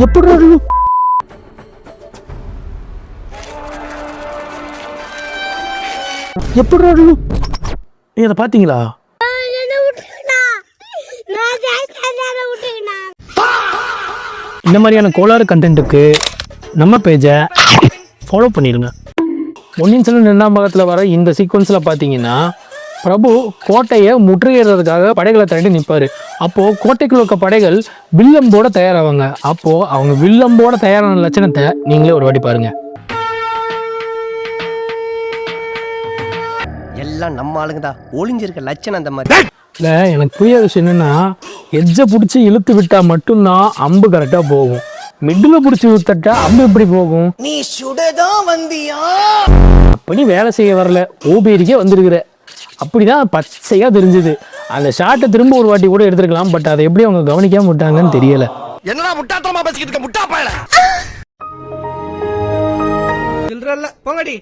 எப்படி எப்படி நீங்க அதை பாத்தீங்களா? இந்த மாதிரியான கோளாறு கண்டென்ட்டுக்கு நம்ம பேஜை ஃபாலோ பண்ணிடுங்க. பொன்னியின் செல்வன் 2ஆம் பாகத்தில் வர இந்த சீக்வன்ஸில் பார்த்தீங்கன்னா பிரபு கோட்டையை முற்றுகையிடுறதுக்காக படைகளை திரட்டி நிற்பார். அப்போது கோட்டைக்குள்ள இருக்க படைகள் வில்லம்போட தயாராவாங்க. அப்போது அவங்க வில்லம்போட தயாரான லட்சணத்தை நீங்களே ஒரு வாட்டி பாருங்க. எல்லாம் நம்ம ஆளுங்கதான் ஒளிஞ்சிருக்க லட்சணம் அந்த மாதிரி. இல்லை, எனக்கு புரியாத விஷயம் என்னென்னா, எட்ஜை பிடிச்சி இழுத்து விட்டால் மட்டும்தான் அம்பு கரெக்டாக போகும். மிடில் பிடிச்சி இழுத்தட்டா அம்பு எப்படி போகும்? நீ சுடதான் வந்தியா? அப்படி வேலை செய்ய வரல, ஓபேரிக்கே வந்திருக்கிற. அப்படிதான் பச்சையாக தெரிஞ்சுது. அந்த ஷாட்டை திரும்ப ஒரு வாட்டி கூட எடுத்துருக்கலாம். பட் அதை எப்படி அவங்க கவனிக்காம விட்டாங்கன்னு தெரியல. என்னடா முட்டாத்தனமா பேசிக்கிட்டு இருக்க முட்டா பயல. போங்கடி.